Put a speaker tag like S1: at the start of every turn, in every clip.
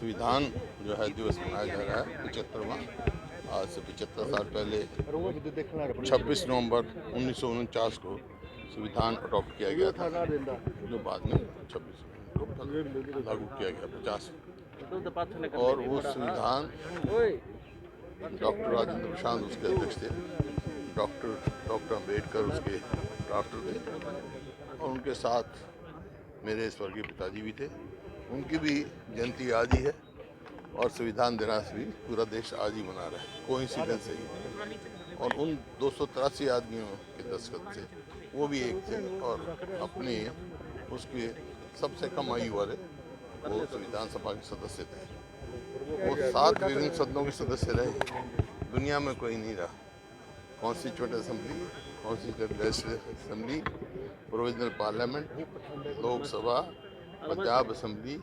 S1: संविधान जो है दिवस मनाया जा रहा है 75वां। आज से 75 साल पहले 26 नवंबर 1949 को संविधान अडॉप्ट किया गया था, जो बाद में 26 को लागू किया गया 50। और वो संविधान डॉक्टर राजेंद्र प्रसाद उसके अध्यक्ष थे, डॉक्टर अम्बेडकर उसके ड्राफ्टर थे, और उनके साथ मेरे स्वर्गीय पिताजी भी थे। उनकी भी जयंती आज ही है और संविधान दिवस भी पूरा देश आज ही मना रहा है, कोइंसिडेंस है ही। और उन 283 आदमियों के दस्तखत से वो भी एक थे, और अपने उसके सबसे कम आयु वाले वो संविधान सभा के सदस्य थे। वो 7 विभिन्न सदनों के सदस्य रहे, दुनिया में कोई नहीं रहा। Constituent assembly, constituent legislative assembly, provisional parliament, Lok Sabha, Punjab assembly,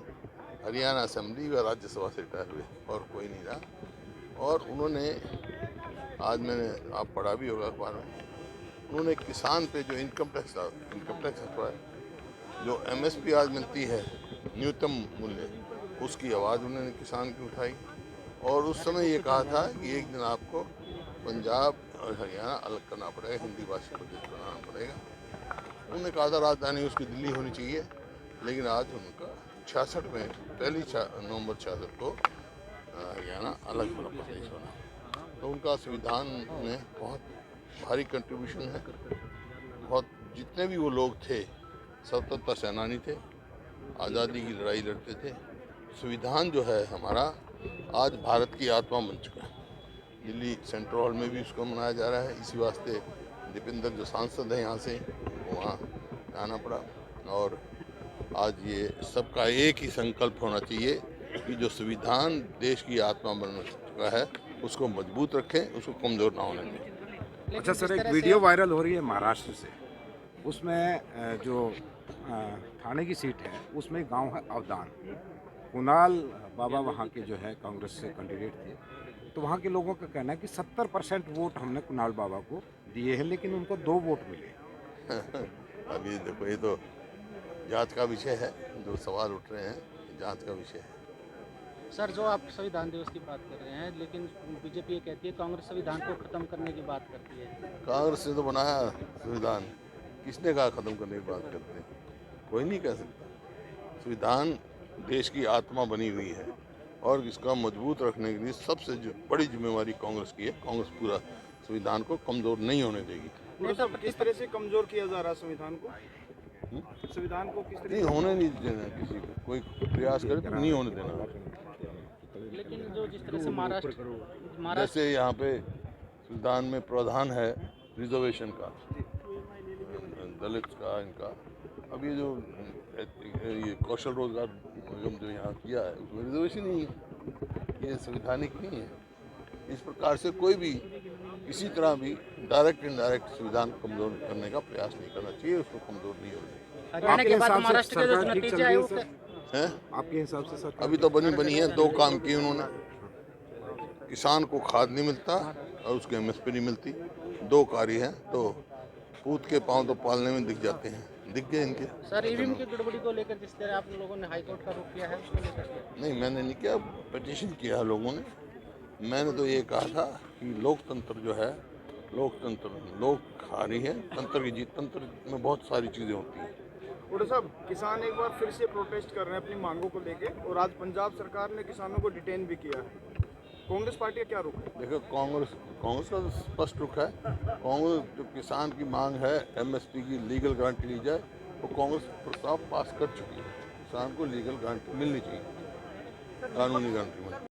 S1: Haryana assembly व राज्यसभा से रिटायर हुए, और कोई नहीं रहा। और उन्होंने, आज मैंने आप पढ़ा भी होगा अखबार में, उन्होंने किसान पे जो इनकम टैक्स हटवा है, जो MSP आज मिलती है न्यूनतम मूल्य, उसकी आवाज़ उन्होंने किसान की उठाई। और उस समय ये कहा था कि एक दिन आपको पंजाब और हरियाणा अलग करना पड़ेगा, हिंदी भाषी प्रदेश बनाना पड़ेगा। उन्होंने कहा था राजधानी उसकी दिल्ली होनी चाहिए, लेकिन आज उनका 66 में, पहली नवंबर 66 को हरियाणा अलग बना, प्रदेश बना। तो उनका संविधान में बहुत भारी कंट्रीब्यूशन है। बहुत, जितने भी वो लोग थे स्वतंत्रता सेनानी थे, आज़ादी की लड़ाई लड़ते थे। संविधान जो है हमारा आज भारत की आत्मा बन चुका है। दिल्ली सेंट्रल हॉल में भी उसको मनाया जा रहा है। इसी वास्ते दीपेंद्र जो सांसद हैं यहाँ से, वहाँ आना पड़ा। और आज ये सबका एक ही संकल्प होना चाहिए कि जो संविधान देश की आत्मा बन चुका है उसको मजबूत रखें, उसको कमज़ोर ना होने दें।
S2: अच्छा सर, एक वीडियो वायरल हो रही है महाराष्ट्र से, उसमें जो थाने की सीट है उसमें गांव है अवदान। कुणाल बाबा वहां के जो है कांग्रेस से कैंडिडेट थे, तो वहां के लोगों का कहना है कि 70% वोट हमने कुणाल बाबा को दिए हैं, लेकिन उनको 2 वोट मिले।
S1: अभी देखो, ये तो जांच का विषय है, जो सवाल उठ रहे हैं जांच का विषय है।
S3: सर, जो आप संविधान दिवस की बात कर रहे हैं, लेकिन बीजेपी ये कहती है कांग्रेस संविधान को खत्म करने की बात करती है।
S1: कांग्रेस ने तो बनाया संविधान, किसने कहा खत्म करने की बात करते हैं? कोई नहीं कह सकता। संविधान देश की आत्मा बनी हुई है, और इसका मजबूत रखने के लिए सबसे बड़ी जिम्मेवारी कांग्रेस की है। कांग्रेस पूरा संविधान को कमज़ोर नहीं होने देगी।
S4: किस तरह से कमज़ोर किया जा रहा है संविधान को? संविधान को किस तरह
S1: नहीं होने नहीं देना, किसी को कोई प्रयास करे तो नहीं होने देना।
S3: लेकिन जो जिस तरह से महाराष्ट्र
S1: जैसे यहाँ पे संविधान में प्रावधान है रिजर्वेशन का, दलित का, इनका। अब ये जो ये कौशल रोजगार निगम जो यहाँ किया है उसमें रिजर्वेशन नहीं है, ये संवैधानिक नहीं है। इस प्रकार से कोई भी किसी तरह भी डायरेक्ट इनडायरेक्ट संविधान को कमजोर करने का प्रयास नहीं करना चाहिए, उसको कमजोर नहीं होने।
S3: हरियाणा के बाद महाराष्ट्र के जो नतीजे आए
S2: हैं आपके हिसाब से सर?
S1: अभी तो बनी है, 2 काम किए उन्होंने। किसान को खाद नहीं मिलता और उसके MSP नहीं मिलती, 2 कार्य हैं। तो पूत के पाँव तो पालने में दिख जाते हैं, दिख गए इनके।
S3: सर, ईवीएम की गड़बड़ी को लेकर जिस तरह आप लोगों ने हाईकोर्ट का रुख किया है, उसको लेकर
S1: नहीं, मैंने नहीं किया, पिटीशन किया लोगों ने। मैंने तो ये कहा था कि लोकतंत्र जो है, लोक हारी है, तंत्र की जीत। तंत्र में बहुत सारी चीज़ें होती हैं।
S4: और साहब, किसान एक बार फिर से प्रोटेस्ट कर रहे हैं अपनी मांगों को लेके, और आज पंजाब सरकार ने किसानों को डिटेन भी किया है। कांग्रेस पार्टी का क्या रुख है?
S1: देखो, कांग्रेस का तो स्पष्ट रुख है। कांग्रेस जो किसान की मांग है MSP की लीगल गारंटी ली जाए, वो कांग्रेस प्रस्ताव पास कर चुकी है। किसान को लीगल गारंटी मिलनी चाहिए, कानूनी गारंटी मिलनी।